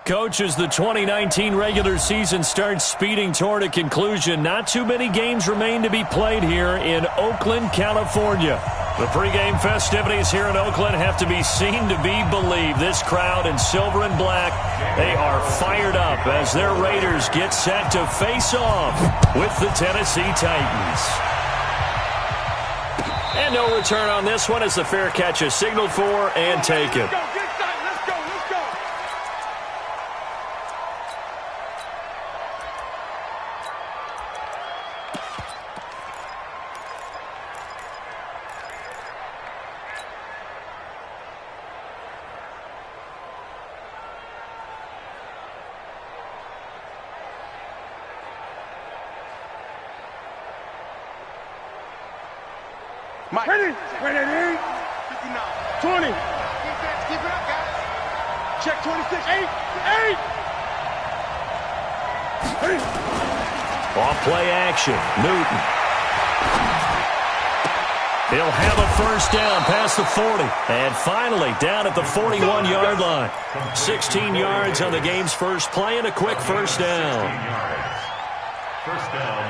Coach, as the 2019 regular season starts speeding toward a conclusion, not too many games remain to be played here in Oakland, California. The pregame festivities here in Oakland have to be seen to be believed. This crowd in silver and black, they are fired up as their Raiders get set to face off with the Tennessee Titans. And no return on this one as the fair catch is signaled for and taken. Mike. Ready, 20. Keep it up, guys. Check 26. 8. Off play action. Newton. He'll have a first down past the 40. And finally down at the 41-yard line. 16 yards on the game's first play and a quick first down. First down.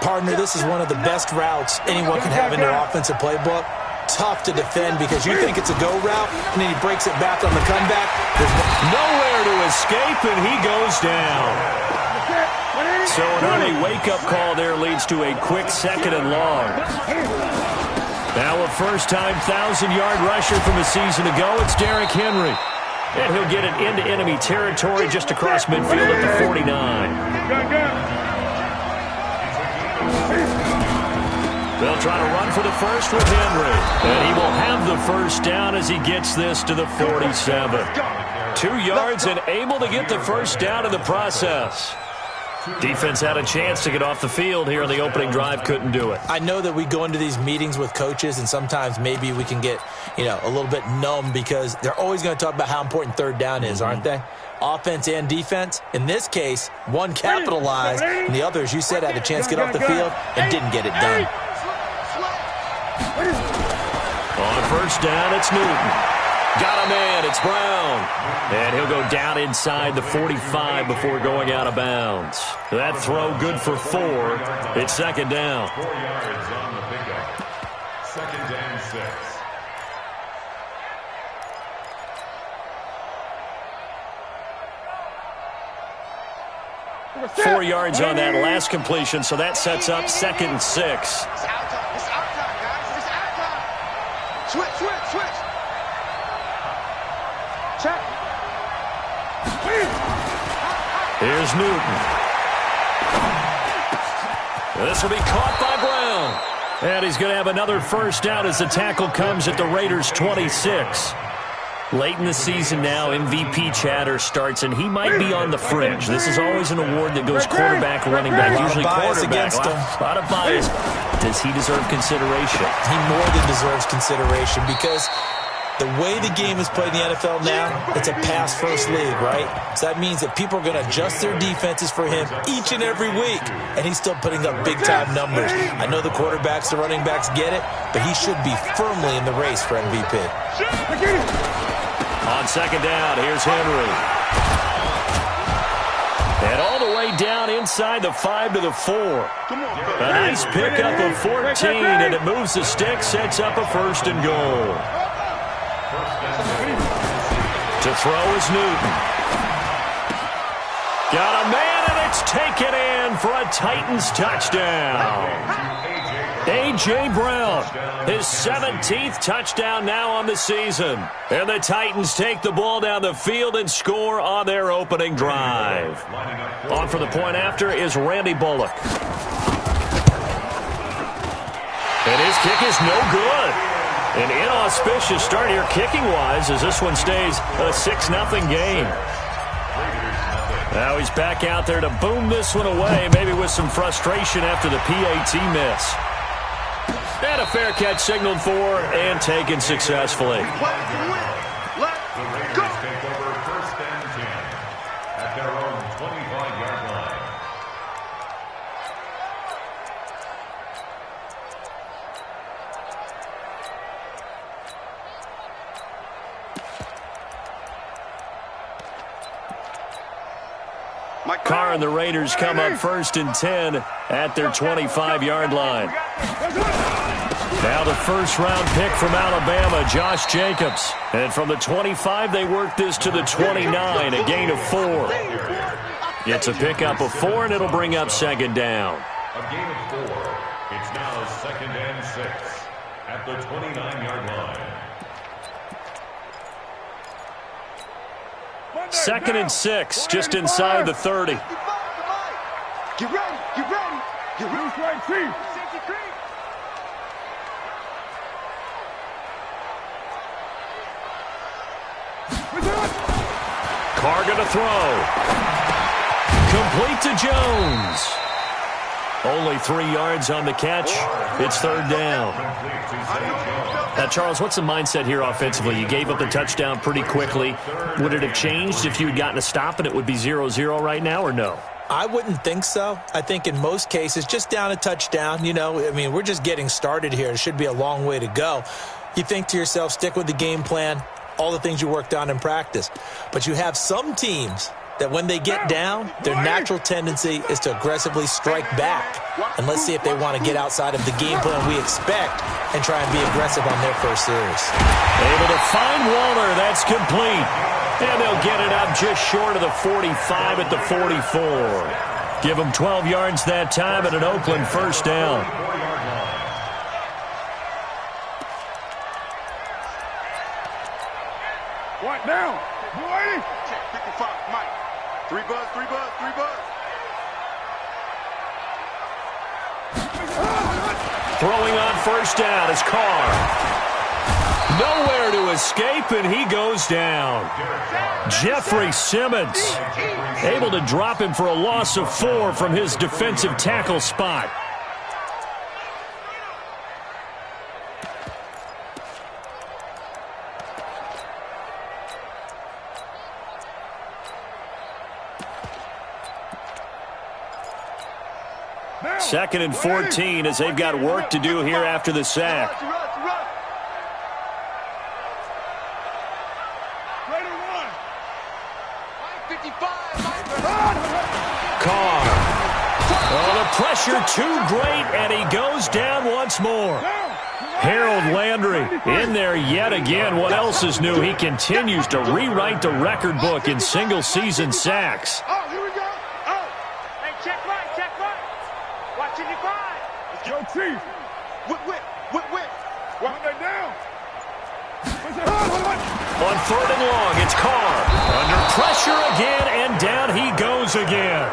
Partner, this is one of the best routes anyone can have in their offensive playbook. Tough to defend because you think it's a go route, and then he breaks it back on the comeback. There's nowhere to escape, and he goes down. So an early wake-up call there leads to a quick second and long. Now a first-time 1,000-yard rusher from a season ago, it's Derrick Henry. And he'll get it into enemy territory just across midfield at the 49. They'll try to run for the first with Henry. And he will have the first down as he gets this to the 47. 2 yards and able to get the first down in the process. Defense had a chance to get off the field here in the opening drive, couldn't do it. I know that we go into these meetings with coaches, and sometimes maybe we can get, a little bit numb because they're always going to talk about how important third down is, aren't they? Offense and defense. In this case, one capitalized, and the other, as you said, had a chance to get off the field and didn't get it done. On first down, it's Newton. Got a man, it's Brown. And he'll go down inside the 45 before going out of bounds. That throw good for 4. It's second down. 4 yards on the pickup. Second and 6. 4 yards on that last completion, so that sets up second and 6. It's out time. It's out time, guys. It's out time. Switch. Check. Here's Newton. This will be caught by Brown. And he's going to have another first down as the tackle comes at the Raiders' 26. Late in the season now, MVP chatter starts, and he might be on the fringe. This is always an award that goes quarterback, running back, usually quarterback. A lot of bias. Does he deserve consideration? He more than deserves consideration because the way the game is played in the NFL now, it's a pass-first league, right? So that means that people are going to adjust their defenses for him each and every week, and he's still putting up big-time numbers. I know the quarterbacks, the running backs get it, but he should be firmly in the race for MVP. On second down, here's Henry. And all the way down inside the 5 to the 4. A nice pickup of 14, and it moves the stick, sets up a first and goal. To throw is Newton. Got a man, and it's taken in for a Titans touchdown. A.J. Brown, his 17th touchdown now on the season. And the Titans take the ball down the field and score on their opening drive. On for the point after is Randy Bullock. And his kick is no good. An inauspicious start here kicking-wise as this one stays a 6-0 game. Now he's back out there to boom this one away, maybe with some frustration after the PAT miss. And a fair catch signaled for and taken successfully. The Raiders take over first and 10 at their own 25-yard line. Carr and the Raiders come up 1st and 10 at their 25-yard line. Now the first-round pick from Alabama, Josh Jacobs. And from the 25, they work this to the 29, a gain of 4. It's a pickup of 4, and it'll bring up 2nd down. A gain of 4. It's now 2nd and 6 at the 29-yard line. 2nd and 6, just inside the 30. Get ready, get ready. Get ready. Right feet. Carr gonna throw. Complete to Jones. Only 3 yards on the catch. It's 3rd down. Now, Charles, what's the mindset here offensively? You gave up the touchdown pretty quickly. Would it have changed if you had gotten a stop and it would be 0-0 right now, or no? I wouldn't think so. I think in most cases, just down a touchdown, we're just getting started here. It should be a long way to go. You think to yourself, stick with the game plan, all the things you worked on in practice. But you have some teams that when they get down, their natural tendency is to aggressively strike back. And let's see if they want to get outside of the game plan we expect and try and be aggressive on their first series. Able to find Waller. That's complete. And they'll get it up just short of the 45 at the 44. Give them 12 yards that time at an Oakland 1st down. What now? Boy! Check 55, Mike. 3 buzz, 3 buzz, 3 buzz. Throwing on 1st down is Carr. Nowhere to escape, and he goes down. Jeffrey Simmons able to drop him for a loss of 4 from his defensive tackle spot. Second and 14 as they've got work to do here after the sack. Carr. Oh, the pressure too great, and he goes down once more. Harold Landry in there yet again. What else is new? He continues to rewrite the record book in single-season sacks. Oh, here we go. Oh. Hey, check right, check right. Watch it, divide. Let's go, Chief. Whip. One day down. On 3rd and long, it's Carr. Under pressure again, and down he goes again.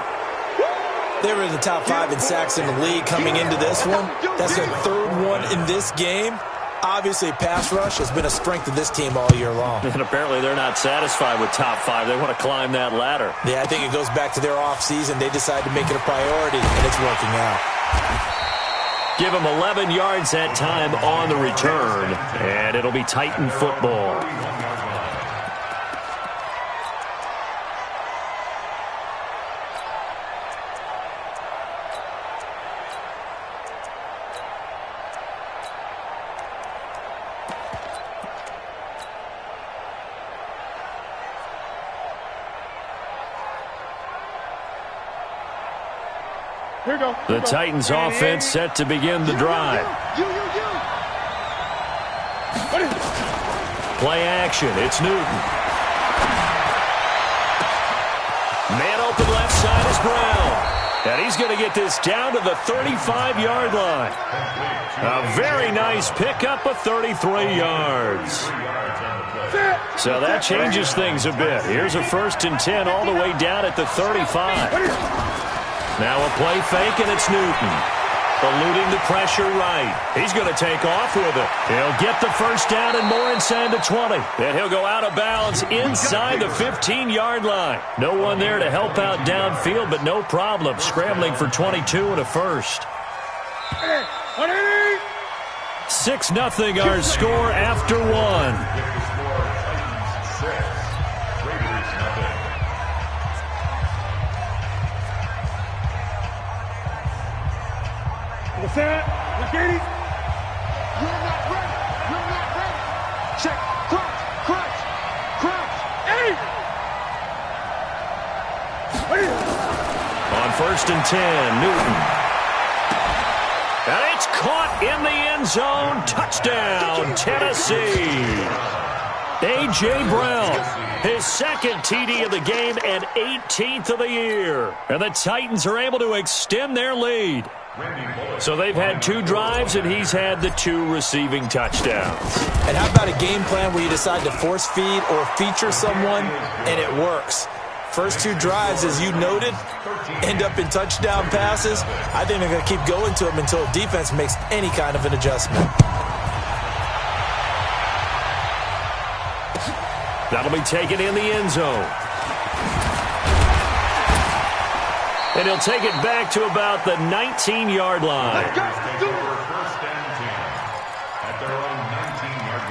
They were in the top 5 in sacks in the league coming into this one. That's their 3rd one in this game. Obviously, pass rush has been a strength of this team all year long. And apparently they're not satisfied with top 5. They want to climb that ladder. Yeah, I think it goes back to their offseason. They decided to make it a priority, and it's working out. Give them 11 yards that time on the return, and it'll be Titan football. Here we go. The Titans offense set to begin the drive. Play action. It's Newton. Man open left side is Brown. And he's going to get this down to the 35-yard line. A very nice pickup of 33 yards. So that changes things a bit. Here's a 1st and 10 all the way down at the 35. Now a play fake, and it's Newton. Eluding the pressure right. He's going to take off with it. He'll get the 1st down and more inside the 20. And he'll go out of bounds inside the 15-yard line. No one there to help out downfield, but no problem. Scrambling for 22 and a 1st. 6-0 our score after 1. What's that? You're not ready. Check. Crunch. Hey! first and 10. Newton. And it's caught in the end zone. Touchdown, Tennessee. A.J. Brown, his second TD of the game and 18th of the year. And the Titans are able to extend their lead. So they've had 2 drives, and he's had the 2 receiving touchdowns. And how about a game plan where you decide to force feed or feature someone, and it works? First 2 drives, as you noted, end up in touchdown passes. I think they're going to keep going to them until defense makes any kind of an adjustment. That'll be taken in the end zone. And he'll take it back to about the 19-yard line. First and 10 at their own 19-yard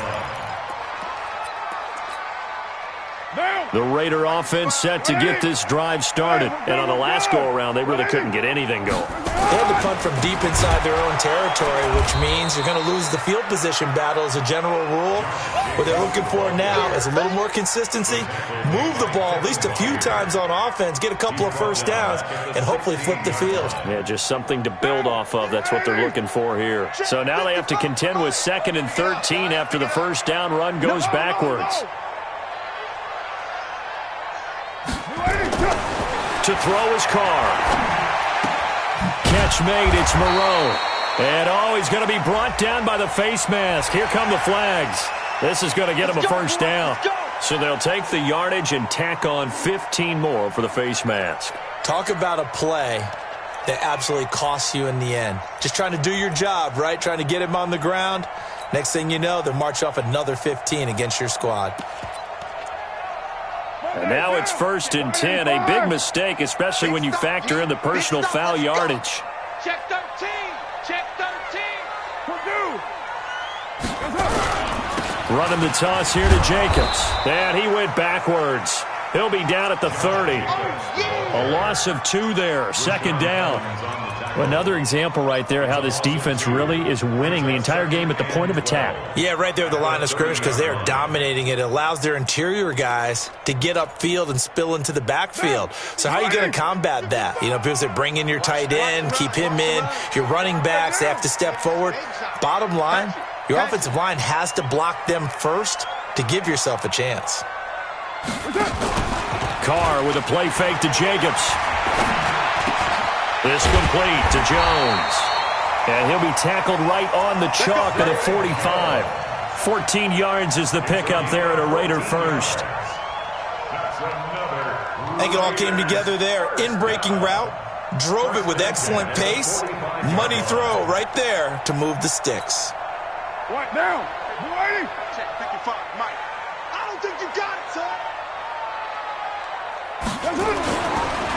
line. The Raider offense set to get this drive started. And on the last go-around, they really couldn't get anything going. They had to punt from deep inside their own territory, which means you're going to lose the field position battle as a general rule. What they're looking for now is a little more consistency, move the ball at least a few times on offense, get a couple of first downs, and hopefully flip the field. Yeah, just something to build off of. That's what they're looking for here. So now they have to contend with 2nd and 13 after the first down run goes backwards. To throw his Carr. Catch made, it's Moreau. And he's going to be brought down by the face mask. Here come the flags. This is going to get him a first down. So they'll take the yardage and tack on 15 more for the face mask. Talk about a play that absolutely costs you in the end. Just trying to do your job, right? Trying to get him on the ground. Next thing you know, they'll march off another 15 against your squad. And now it's 1st and 10. A big mistake, especially when you factor in the personal foul yardage. Check 13. Check 13. Running the toss here to Jacobs. And he went backwards. He'll be down at the 30. A loss of 2 there. 2nd down. Another example right there how this defense really is winning the entire game at the point of attack. Yeah, right there at the line of scrimmage because they're dominating it. It allows their interior guys to get upfield and spill into the backfield. So how are you going to combat that? You know, because they bring in your tight end, keep him in. Your running backs, they have to step forward. Bottom line, your offensive line has to block them first to give yourself a chance. Carr with a play fake to Jacobs. This complete to Jones. And he'll be tackled right on the chalk at the 45. 14 yards is the pickup there at a Raider first. I think it all came together there. In-breaking route, drove it with excellent pace. Money throw right there to move the sticks. What now? You waiting? Check 55, Mike. I don't think you got it, son.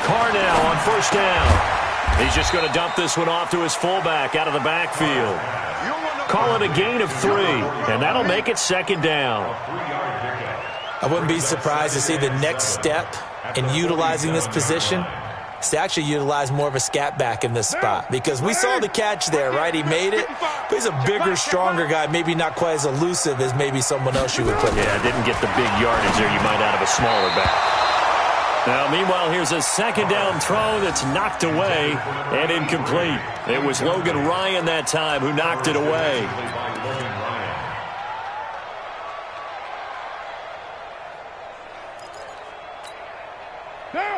Carr now on first down. He's just going to dump this one off to his fullback out of the backfield. Call it a gain of 3, and that'll make it 2nd down. I wouldn't be surprised to see the next step in utilizing this position is to actually utilize more of a scat back in this spot. Because we saw the catch there, right? He made it, but he's a bigger, stronger guy, maybe not quite as elusive as maybe someone else you would put in. Yeah, didn't get the big yardage there you might out of a smaller back. Now, meanwhile, here's a 2nd down throw that's knocked away and incomplete. It was Logan Ryan that time who knocked it away.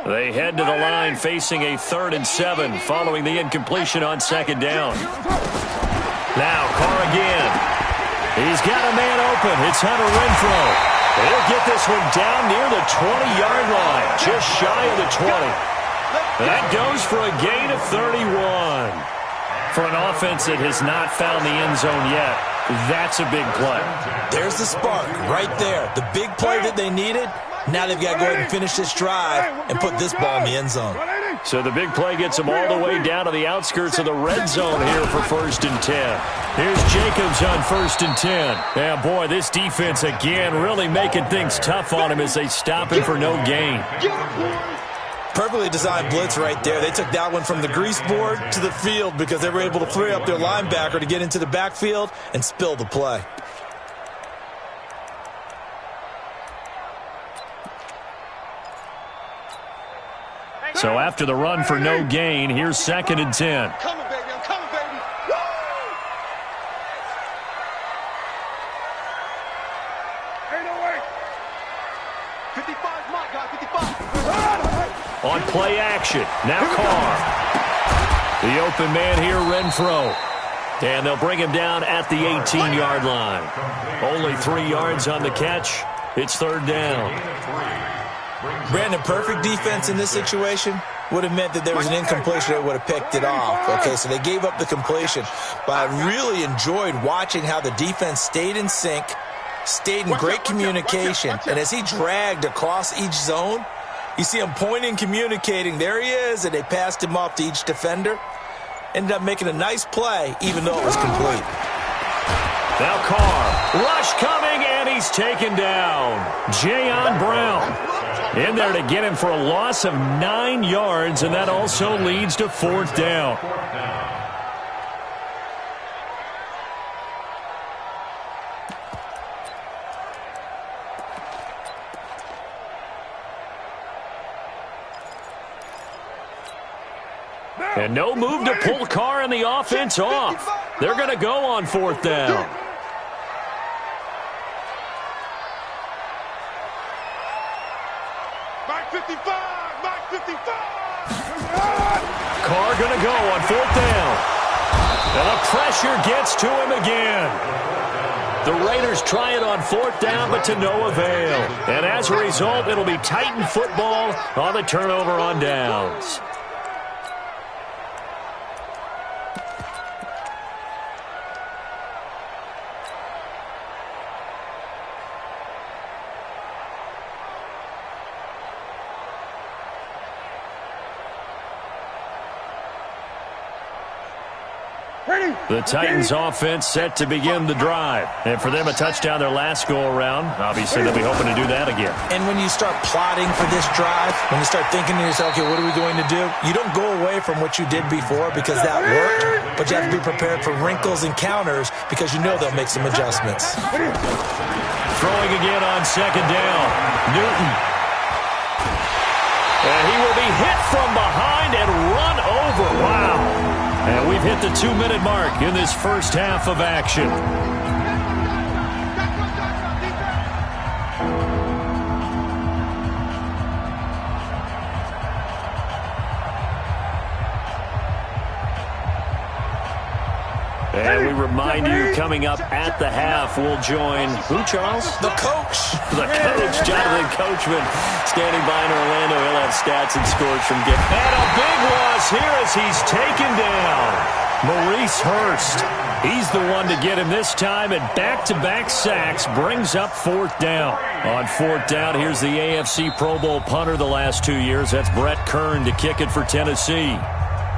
They head to the line facing a 3rd and 7 following the incompletion on 2nd down. Now, Carr again. He's got a man open. It's Hunter Renfrow. He'll get this one down near the 20-yard line, just shy of the 20. That goes for a gain of 31. For an offense that has not found the end zone yet, that's a big play. There's the spark right there. The big play that they needed. Now they've got to go ahead and finish this drive and put this ball in the end zone. So the big play gets them all the way down to the outskirts of the red zone here for 1st and 10. Here's Jacobs on 1st and 10. Yeah, boy, this defense again really making things tough on him as they stop him for no gain. Perfectly designed blitz right there. They took that one from the grease board to the field because they were able to free up their linebacker to get into the backfield and spill the play. So after the run for no gain, here's 2nd and 10. I'm coming, baby. I'm coming, baby. Woo! Ain't no way. 55 is my guy. 55. On play action. Now Carr. The open man here, Renfro. And they'll bring him down at the 18-yard line. Only 3 yards on the catch. It's 3rd down. Brandon, perfect defense in this situation would have meant that there was an incompletion. They would have picked it off. Okay, so they gave up the completion. But I really enjoyed watching how the defense stayed in sync, stayed in great communication. And as he dragged across each zone, you see him pointing, communicating. There he is, and they passed him off to each defender. Ended up making a nice play, even though it was complete. Now Carr. Rush coming, and he's taken down. Jayon Brown in there to get him for a loss of 9 yards, and that also leads to 4th down. And no move to pull Carr and the offense off. They're going to go on 4th down. Mike 55. Mike 55. Carr going to go on 4th down. And the pressure gets to him again. The Raiders try it on 4th down, but to no avail. And as a result, it'll be Titan football on the turnover on downs. The Titans offense set to begin the drive. And for them, a touchdown their last go-around. Obviously, they'll be hoping to do that again. And when you start plotting for this drive, when you start thinking to yourself, okay, what are we going to do? You don't go away from what you did before because that worked, but you have to be prepared for wrinkles and counters because you know they'll make some adjustments. Throwing again on 2nd down. Newton. And he will be hit from behind and run over. Wow. And we've hit the 2-minute mark in this first half of action. And we remind you, coming up at the half, we'll join who, Charles? The coach. The coach, Jonathan Coachman, standing by in Orlando. He'll have stats and scores from game. And a big loss here as he's taken down. Maurice Hurst. He's the one to get him this time, and back-to-back sacks brings up 4th down. On 4th down, here's the AFC Pro Bowl punter the last 2 years. That's Brett Kern to kick it for Tennessee.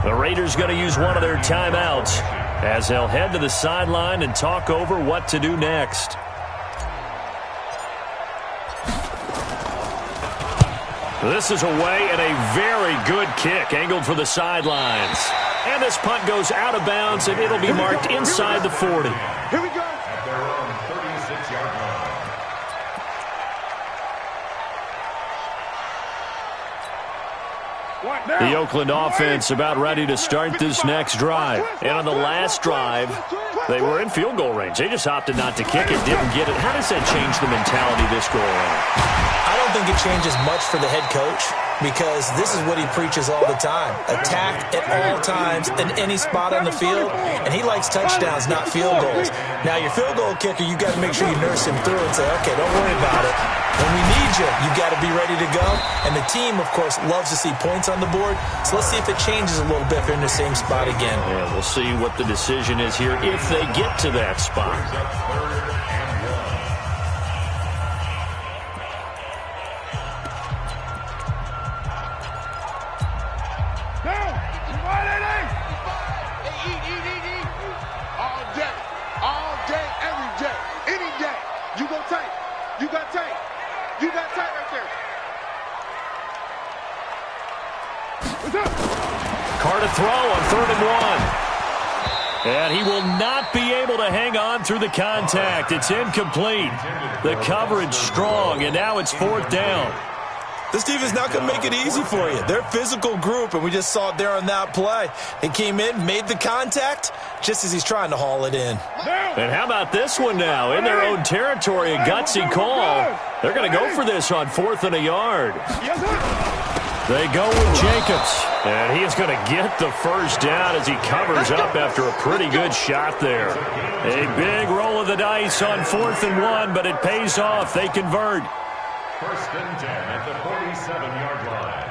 The Raiders going to use one of their timeouts as they'll head to the sideline and talk over what to do next. This is away and a very good kick angled for the sidelines. And this punt goes out of bounds, and it'll be marked inside the 40. Here we go. At their own 36-yard line. The Oakland offense about ready to start this next drive. And on the last drive, they were in field goal range. They just opted not to kick it, didn't get it. How does that change the mentality this go around? I don't think it changes much for the head coach because this is what he preaches all the time. Attack at all times in any spot on the field, and he likes touchdowns, not field goals. Now, your field goal kicker, you got to make sure you nurse him through and say, okay, don't worry about it. When we need you, you got to be ready to go. And the team, of course, loves to see points on the board. So let's see if it changes a little bit if they're in the same spot again. Yeah, we'll see what the decision is here if they get to that spot. Carr to throw on 3rd and 1. And he will not be able to hang on through the contact. It's incomplete. The coverage strong, and now it's 4th down. This defense not going to make it easy for you. They're a physical group, and we just saw it there on that play. They came in, made the contact, just as he's trying to haul it in. And how about this one now? In their own territory, a gutsy call. They're going to go for this on 4th and a yard. They go with Jacobs, and he is going to get the first down as he covers up after a pretty good shot there. A big roll of the dice on 4th and 1, but it pays off. They convert. 1st and 10 at the 47-yard line.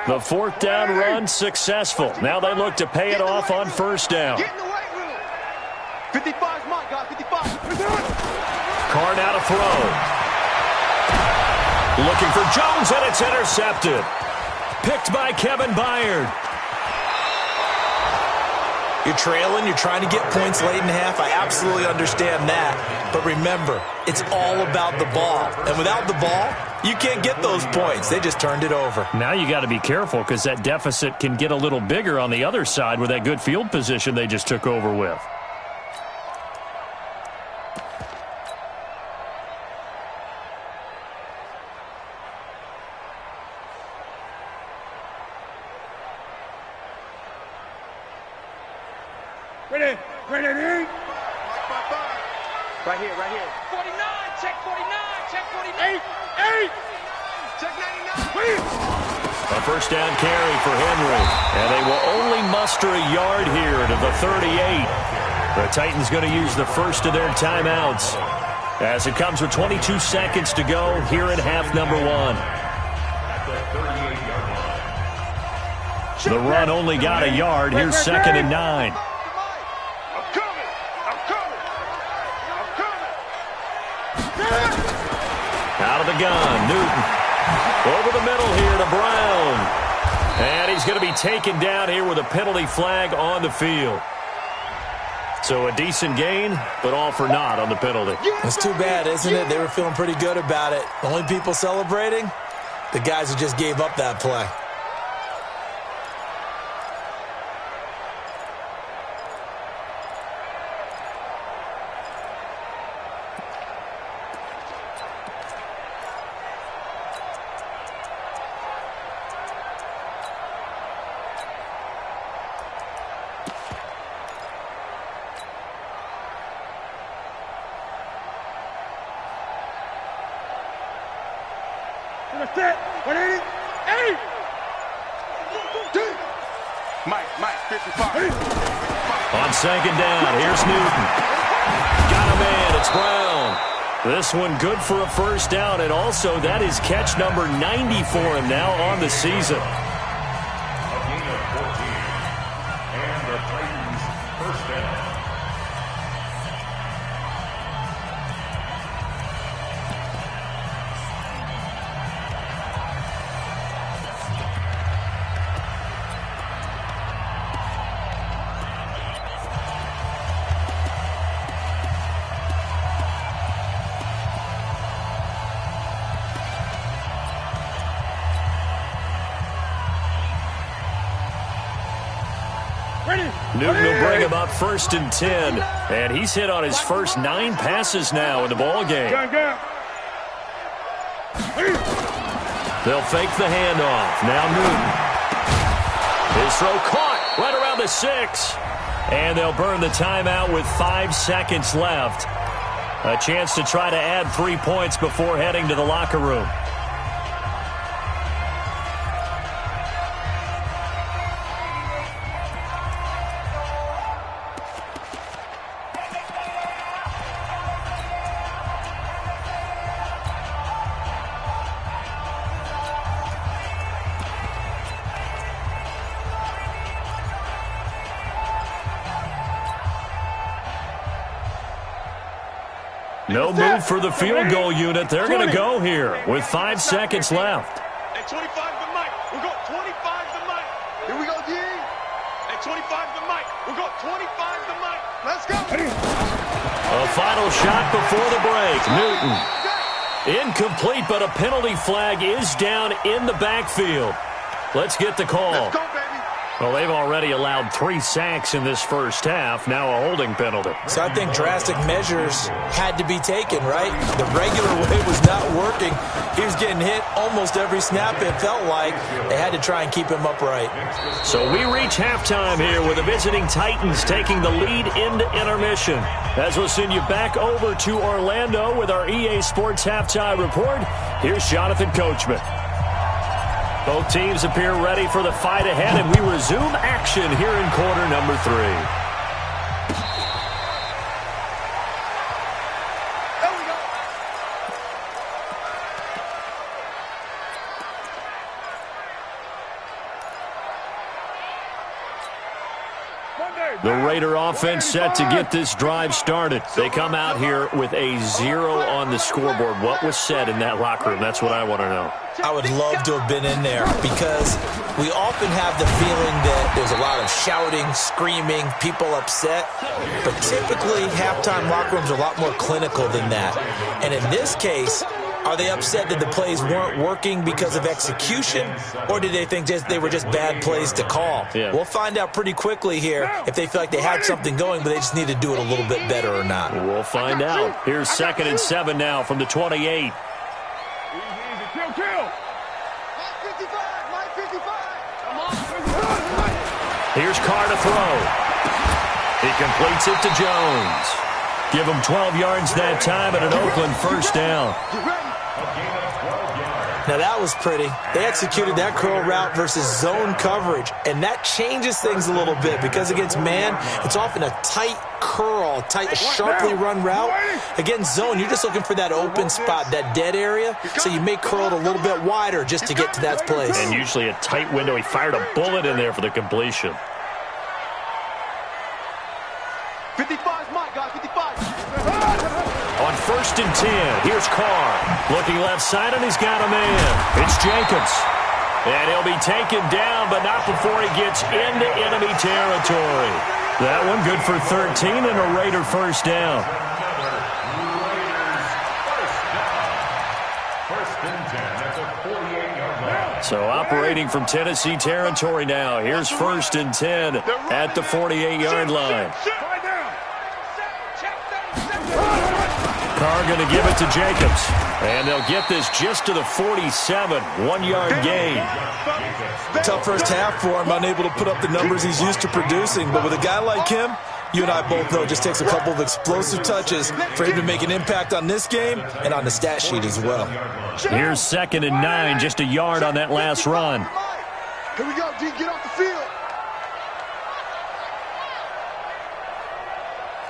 The 4th down run successful. Now they look to pay it off on 1st down. Get in the weight room. 55's mine, guys. 55. Carr now to throw. Looking for Jones, and it's intercepted. Picked by Kevin Byard. You're trailing, you're trying to get points late in half. I absolutely understand that. But remember, it's all about the ball. And without the ball, you can't get those points. They just turned it over. Now you got to be careful because that deficit can get a little bigger on the other side with that good field position they just took over with. Ready. Right here. 49, check 49, check 49. 8. Check 99. A first down carry for Henry. And they will only muster a yard here to the 38. The Titans going to use the first of their timeouts as it comes with 22 seconds to go here in half number 1. At the 38-yard line. The run only got a yard. Here's 2nd and 9. Out of the gun, Newton. Over the middle here to Brown. And he's going to be taken down here with a penalty flag on the field. So a decent gain, but all for naught on the penalty. It's too bad, isn't it? They were feeling pretty good about it. The only people celebrating, the guys who just gave up that play. Mike, 55. On 2nd down, here's Newton. Got a man, it's Brown. This one good for a first down, and also that is catch number 90 for him now on the season. A gain of 14. And the Titans first down. Newton will bring him up 1st and 10. And he's hit on his first 9 passes now in the ball game. They'll fake the handoff. Now Newton. His throw caught right around the 6. And they'll burn the timeout with 5 seconds left. A chance to try to add 3 points before heading to the locker room. No move for the field goal unit. They're going to go here with 5 seconds left. At 25 the Mike. We got 25 the Mike. Here we go, D. At 25 the Mike. We got 25 the Mike. Let's go. A final shot before the break. Newton. Incomplete, but a penalty flag is down in the backfield. Let's get the call. Let's go, baby. Well, they've already allowed 3 sacks in this first half, now a holding penalty. So I think drastic measures had to be taken, right? The regular way was not working. He was getting hit almost every snap, it felt like. They had to try and keep him upright. So we reach halftime here with the visiting Titans taking the lead into intermission. As we'll send you back over to Orlando with our EA Sports Halftime Report, here's Jonathan Coachman. Both teams appear ready for the fight ahead, and we resume action here in quarter number 3. There we go. The Raider offense set to get this drive started. They come out here with a 0 on the scoreboard. What was said in that locker room? That's what I want to know. I would love to have been in there because we often have the feeling that there's a lot of shouting, screaming, people upset. But typically, halftime locker rooms are a lot more clinical than that. And in this case, are they upset that the plays weren't working because of execution, or did they think they were just bad plays to call? Yeah. We'll find out pretty quickly here if they feel like they had something going, but they just need to do it a little bit better or not. We'll find out. Here's 2nd and 7 now from the 28. Easy, kill. Mike 55. Come on. Here's Carr to throw. He completes it to Jones. Give him 12 yards that time and an Oakland first down. Now that was pretty. They executed that curl route versus zone coverage, and that changes things a little bit because against man, it's often a tight curl, sharply run route. Against zone, you're just looking for that open spot, that dead area, so you may curl it a little bit wider just to get to that place. And usually a tight window. He fired a bullet in there for the completion. 55's Mike, guys, 55. On 1st and 10, here's Carr. Looking left side, and he's got a man. It's Jacobs. And he'll be taken down, but not before he gets into enemy territory. That one good for 13 and a Raider first down. So operating from Tennessee territory now. Here's 1st and 10 at the 48-yard line. Carr going to give it to Jacobs. And they'll get this just to the 47, 1-yard gain. Tough first half for him, unable to put up the numbers he's used to producing. But with a guy like him, you and I both know it just takes a couple of explosive touches for him to make an impact on this game and on the stat sheet as well. Here's 2nd and 9, just a yard on that last run. Here we go, D, get off the field.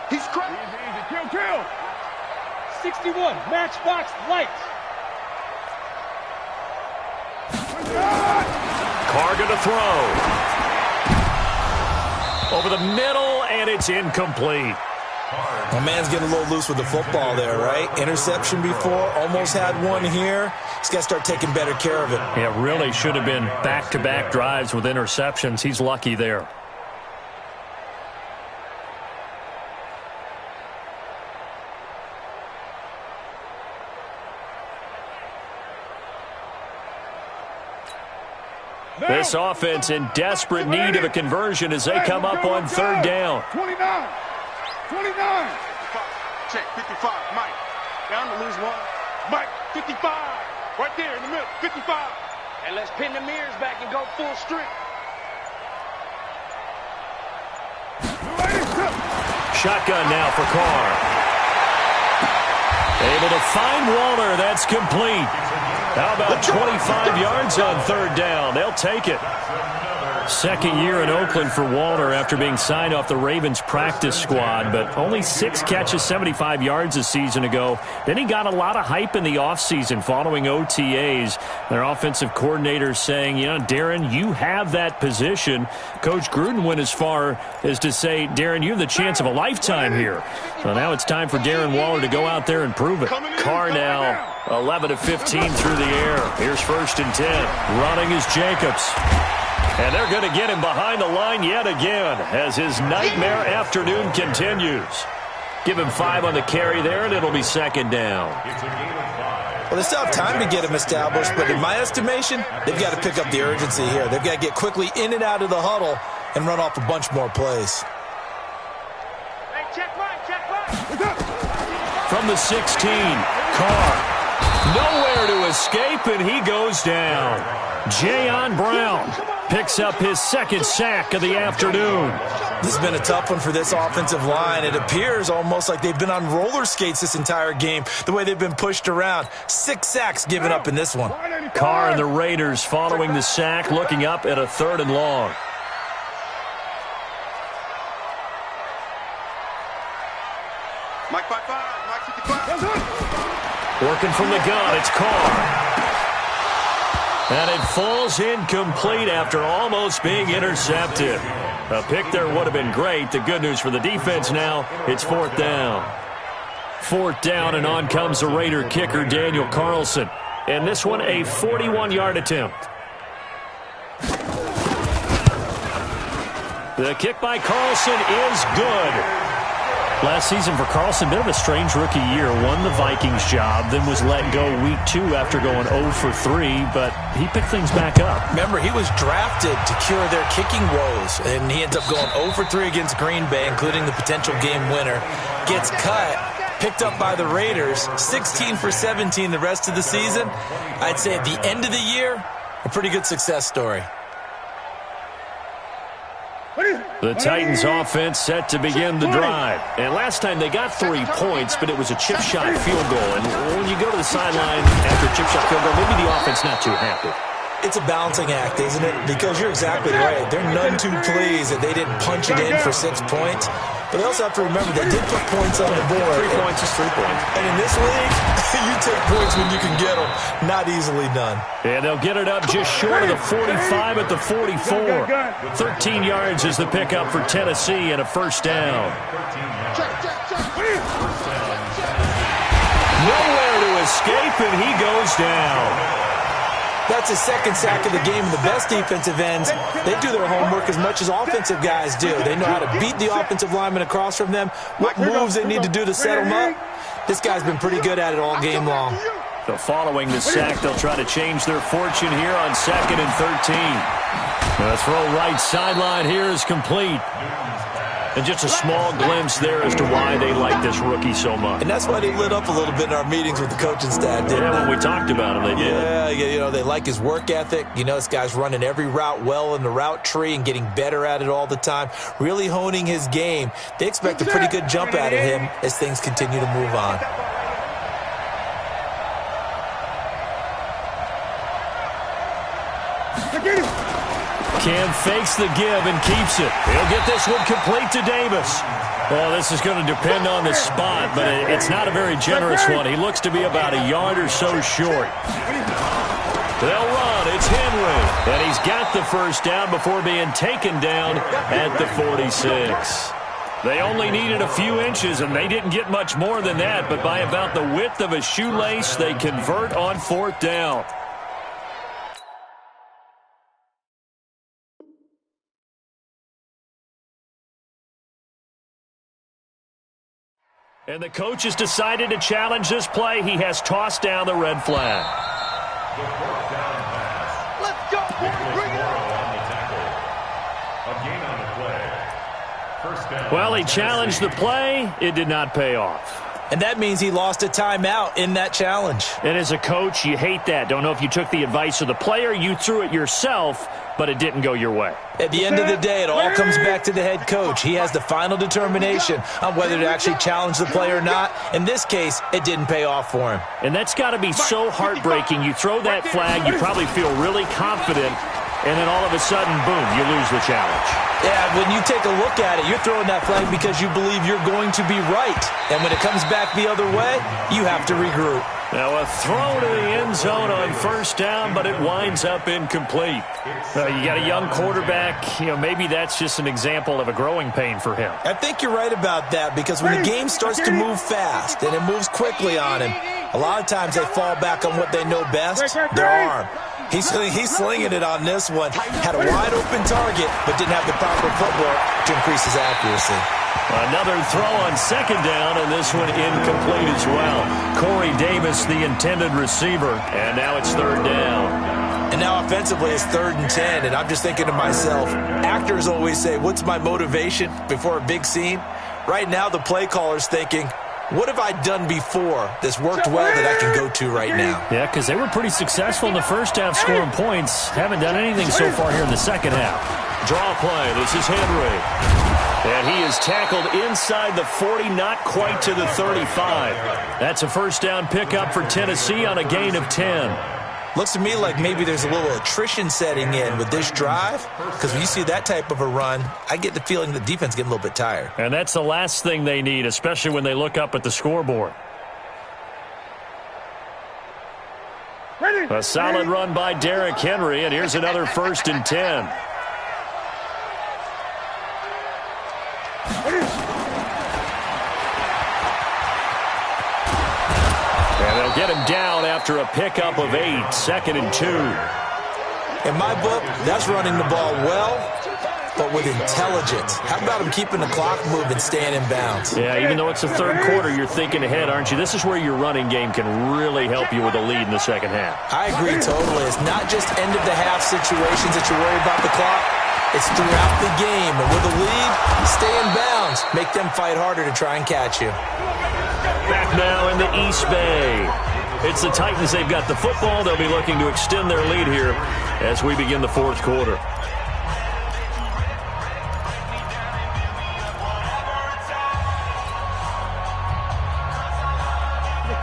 He's crazy. Easy, kill. 61, matchbox lights. Carr going to throw. Over the middle, and it's incomplete. My man's getting a little loose with the football there, right? Interception before, almost had one here. He's got to start taking better care of it. Yeah, really should have been back-to-back drives with interceptions. He's lucky there. This offense in desperate need of a conversion as they come up on 3rd down. 29. Check, 55, Mike. Down to lose one. Mike, 55. Right there in the middle, 55. And let's pin the mirrors back and go full strength. Shotgun now for Carr. Able to find Walter. That's complete. How about 25 yards on 3rd down? They'll take it. 2nd year in Oakland for Walter after being signed off the Ravens practice squad, but only 6 catches, 75 yards a season ago. Then he got a lot of hype in the offseason following OTAs. Their offensive coordinator saying, you know, Darren, you have that position. Coach Gruden went as far as to say, Darren, you have the chance of a lifetime here. So now it's time for Darren Waller to go out there and prove it. Carr now 11 of 15 through the air. Here's 1st and 10. Running is Jacobs. And they're going to get him behind the line yet again as his nightmare afternoon continues. Give him 5 on the carry there, and it'll be 2nd down. It's a gain of 5. Well, they still have time to get him established, but in my estimation, they've got to pick up the urgency here. They've got to get quickly in and out of the huddle and run off a bunch more plays. Hey, check right, check right. From the 16, Carr. Nowhere to escape, and he goes down. Jayon Brown picks up his second sack of the afternoon. This has been a tough one for this offensive line. It appears almost like they've been on roller skates this entire game, the way they've been pushed around. 6 sacks given up in this one. Carr and the Raiders following the sack, looking up at a 3rd and long. Mike 5-5, Mike 55. Working from the gun, it's Carr. And it falls incomplete after almost being intercepted. A pick there would have been great. The good news for the defense now, it's 4th down. 4th down, and on comes the Raider kicker, Daniel Carlson. And this one, a 41-yard attempt. The kick by Carlson is good. Last season for Carlson, bit of a strange rookie year. Won the Vikings job, then was let go week 2 after going 0 for 3, but he picked things back up. Remember, he was drafted to cure their kicking woes, and he ends up going 0 for 3 against Green Bay, including the potential game winner. Gets cut, picked up by the Raiders, 16 for 17 the rest of the season. I'd say at the end of the year, a pretty good success story. The Titans offense set to begin the drive. And last time they got 3 points, but it was a chip shot field goal. And when you go to the sideline after a chip shot field goal, maybe the offense not too happy. It's a balancing act, isn't it? Because you're exactly right. They're none too pleased that they didn't punch it in for 6 points. But they also have to remember they did put points on the board. 3 points is 3 points. And in this league, you take points when you can get them. Not easily done. And they'll get it up just short of the 45 at the 44. 13 yards is the pickup for Tennessee and a 1st down. Nowhere to escape, and he goes down. That's his 2nd sack of the game. And the best defensive ends, they do their homework as much as offensive guys do. They know how to beat the offensive lineman across from them, what moves they need to do to set them up. This guy's been pretty good at it all game long. So following the sack, they'll try to change their fortune here on 2nd and 13. The throw right sideline here is complete. And just a small glimpse there as to why they like this rookie so much. And that's why they lit up a little bit in our meetings with the coaching staff, didn't they? When we talked about him, they did. Yeah, you know, they like his work ethic. You know, this guy's running every route well in the route tree and getting better at it all the time, really honing his game. They expect a pretty good jump out of him as things continue to move on. Cam fakes the give and keeps it. He'll get this one complete to Davis. Well, this is going to depend on the spot, but it's not a very generous one. He looks to be about a yard or so short. They'll run. It's Henry. And he's got the 1st down before being taken down at the 46. They only needed a few inches, and they didn't get much more than that, but by about the width of a shoelace, they convert on 4th down. And the coach has decided to challenge this play. He has tossed down the red flag. The 4th down pass. Let's go, boys. Bring it on the tackle. A gain on the play. 1st down. Well, he challenged the play. It did not pay off. And that means he lost a timeout in that challenge. And as a coach, you hate that. Don't know if you took the advice of the player, you threw it yourself, but it didn't go your way. At the end of the day, it all comes back to the head coach. He has the final determination on whether to actually challenge the play or not. In this case, it didn't pay off for him. And that's got to be so heartbreaking. You throw that flag, you probably feel really confident, and then all of a sudden, boom, you lose the challenge. Yeah, when you take a look at it, you're throwing that flag because you believe you're going to be right. And when it comes back the other way, you have to regroup. Now a throw to the end zone on 1st down, but it winds up incomplete. You got a young quarterback. You know, maybe that's just an example of a growing pain for him. I think you're right about that because when the game starts to move fast and it moves quickly on him, a lot of times they fall back on what they know best, their arm. He's slinging it on this one. Had a wide open target, but didn't have the proper footwork to increase his accuracy. Another throw on second down, and this one incomplete as well. Corey Davis, the intended receiver, and now it's third down. And now offensively it's 3rd and 10, and I'm just thinking to myself, actors always say, what's my motivation before a big scene? Right now the play caller's thinking, what have I done before that's worked well that I can go to right now? Yeah, because they were pretty successful in the first half scoring points. Haven't done anything so far here in the second half. Draw play. This is Henry. And he is tackled inside the 40, not quite to the 35. That's a first down pickup for Tennessee on a gain of 10. Looks to me like maybe there's a little attrition setting in with this drive, because when you see that type of a run, I get the feeling the defense is getting a little bit tired. And that's the last thing they need, especially when they look up at the scoreboard. A solid run by Derrick Henry, and here's another 1st and 10. And they'll get him down after a pickup of 8, 2nd and 2. In my book, that's running the ball well, but with intelligence. How about him keeping the clock moving, staying in bounds? Yeah, even though it's the third quarter, you're thinking ahead, aren't you? This is where your running game can really help you with a lead in the second half. I agree totally. It's not just end-of-the-half situations that you worry about the clock. It's throughout the game. And with a lead, stay in bounds. Make them fight harder to try and catch you. Back now in the East Bay. It's the Titans. They've got the football. They'll be looking to extend their lead here as we begin the fourth quarter.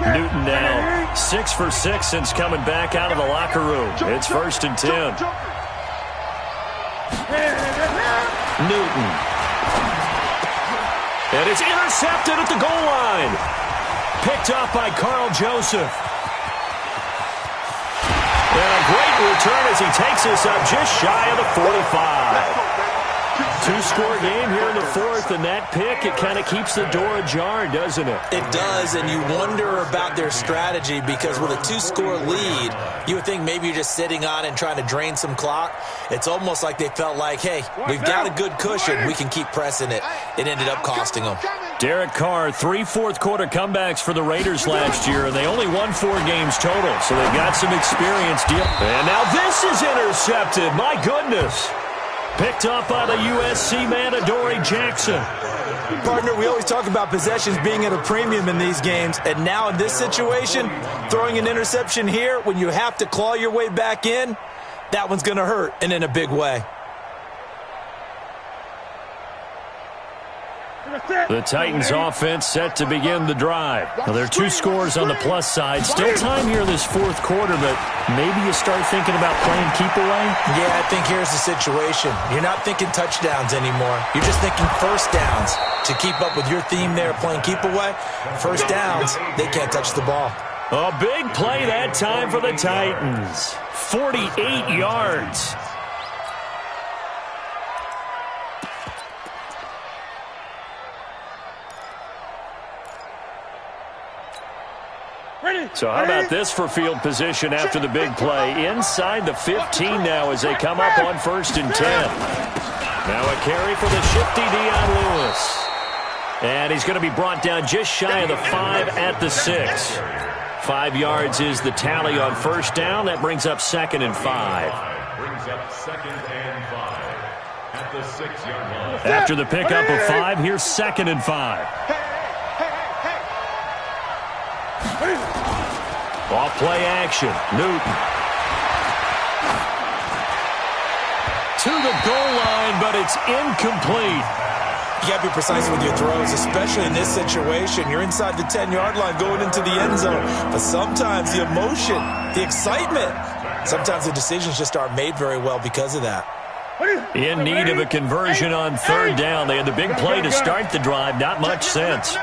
Newton now 6 for 6 since coming back out of the locker room. It's 1st and 10. Newton. And it's intercepted at the goal line. Picked off by Carl Joseph. And a great return as he takes us up just shy of the 45. Two-score game here in the fourth, and that pick, it kind of keeps the door ajar, doesn't it? It does, and you wonder about their strategy because with a 2-score lead, you would think maybe you're just sitting on and trying to drain some clock. It's almost like they felt like, hey, we've got a good cushion. We can keep pressing it. It ended up costing them. Derek Carr, 3 fourth-quarter comebacks for the Raiders last year, and they only won 4 games total, so they've got some experience. And now this is intercepted. My goodness. Picked up by the USC man, Adoree Jackson. Partner, we always talk about possessions being at a premium in these games, and now in this situation, throwing an interception here when you have to claw your way back in, that one's going to hurt, and in a big way. The Titans offense set to begin the drive. Well, there are 2 scores on the plus side. Still time here this fourth quarter, but maybe you start thinking about playing keep away? Yeah, I think here's the situation. You're not thinking touchdowns anymore. You're just thinking first downs. To keep up with your theme there, playing keep away, first downs, they can't touch the ball. A big play that time for the Titans. 48 yards. So how about this for field position after the big play? Inside the 15 now as they come up on 1st and 10. Now a carry for the shifty Dion Lewis. And he's going to be brought down just shy of the 5 at the 6. 5 yards is the tally on first down. That brings up 2nd and 5. Brings up 2nd and 5 at the 6-yard line. After the pickup of 5, here's 2nd and 5. Off play action. Newton. To the goal line, but it's incomplete. You got to be precise with your throws, especially in this situation. You're inside the 10-yard line going into the end zone. But sometimes the emotion, the excitement, sometimes the decisions just aren't made very well because of that. In need of a conversion on 3rd down. They had the big play to start the drive. Not much sense.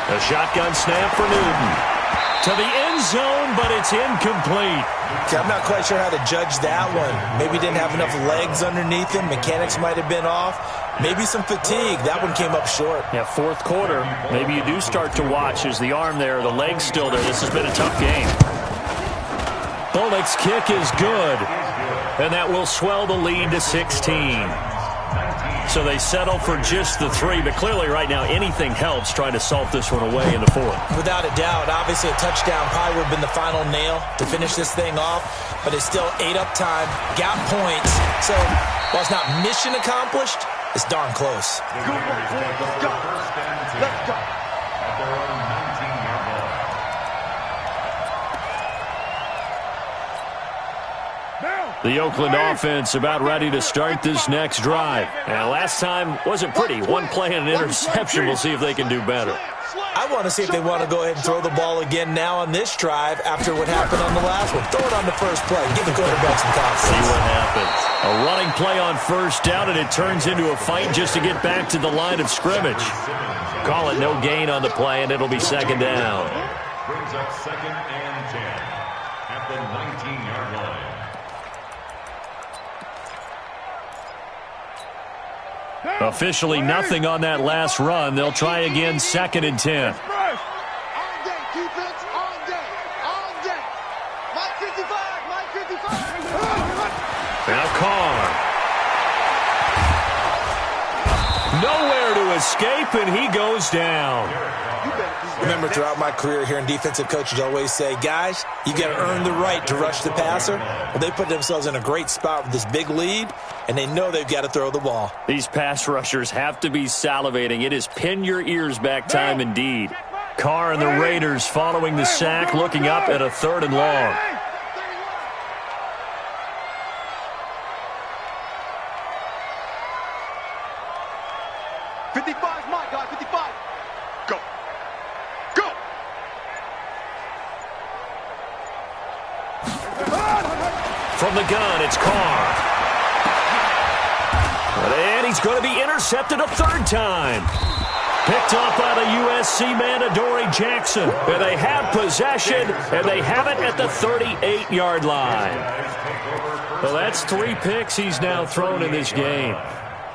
A shotgun snap for Newton. To the end zone, but it's incomplete. Okay, I'm not quite sure how to judge that one. Maybe didn't have enough legs underneath him. Mechanics might have been off. Maybe some fatigue. That one came up short. Yeah, fourth quarter. Maybe you do start to watch as the arm there, the leg's still there. This has been a tough game. Bullock's kick is good, and that will swell the lead to 16. So they settle for just the 3, but clearly right now anything helps trying to salt this one away in the 4th. Without a doubt, obviously a touchdown probably would have been the final nail to finish this thing off, but it's still 8 up time, got points. So while it's not mission accomplished, it's darn close. Let's go. Let's go. At their own 19-yard line. The Oakland offense about ready to start this next drive. And last time wasn't pretty. One play and an interception. We'll see if they can do better. I want to see if they want to go ahead and throw the ball again now on this drive after what happened on the last one. Throw it on the first play. Give the quarterback some confidence. See what happens. A running play on first down, and it turns into a fight just to get back to the line of scrimmage. Call it no gain on the play, and it'll be second down. Brings up 2nd and 10 at the 19-yard line. Officially nothing on that last run. They'll try again 2nd and 10. On day, defense, on day, on day. Mike 55, Mike 55. Now Carr. Nowhere to escape, and he goes down. Remember, throughout my career here in defensive coaches always say, guys, you got to earn the right to rush the passer. Well, they put themselves in a great spot with this big lead, and they know they've got to throw the ball. These pass rushers have to be salivating. It is pin your ears back time indeed. Carr and the Raiders following the sack, looking up at a 3rd and long. From the gun, it's Carr. And he's going to be intercepted a 3rd time. Picked off by the USC man, Adoree Jackson. And they have possession, and they have it at the 38-yard line. Well, that's 3 picks he's now thrown in this game.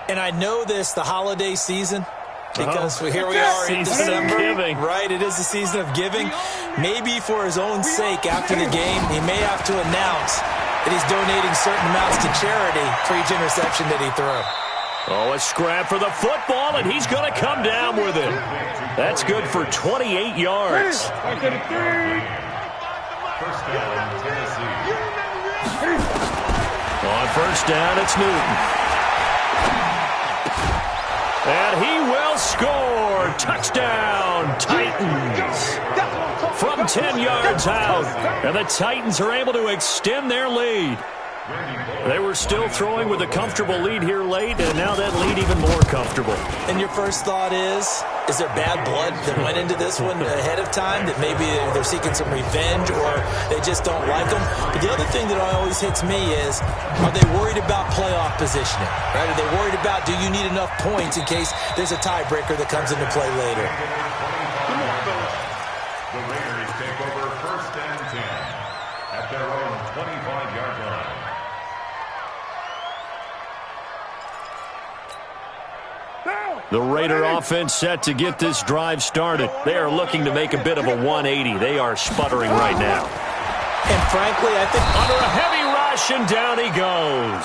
And I know this, the holiday season, because here we are in December, right? It is the season of giving. Maybe for his own sake, after the game, he may have to announce that he's donating certain amounts to charity for each interception that he threw. Oh, a scrap for the football, and he's going to come down with it. That's good for 28 yards. First down, Tennessee. On first down, it's Newton. And he will score. Touchdown, Titans. From 10 yards out. And the Titans are able to extend their lead. They were still throwing with a comfortable lead here late, and now that lead even more comfortable. And your first thought is there bad blood that went into this one ahead of time, that maybe they're seeking some revenge or they just don't like them? But the other thing that always hits me is, are they worried about playoff positioning? Right? Are they worried about, do you need enough points in case there's a tiebreaker that comes into play later? The Raiders take over 1st and 10 at their own 25-yard line. The Raider offense set to get this drive started. They are looking to make a bit of a 180. They are sputtering right now. And frankly, I think under a heavy rush, and down he goes.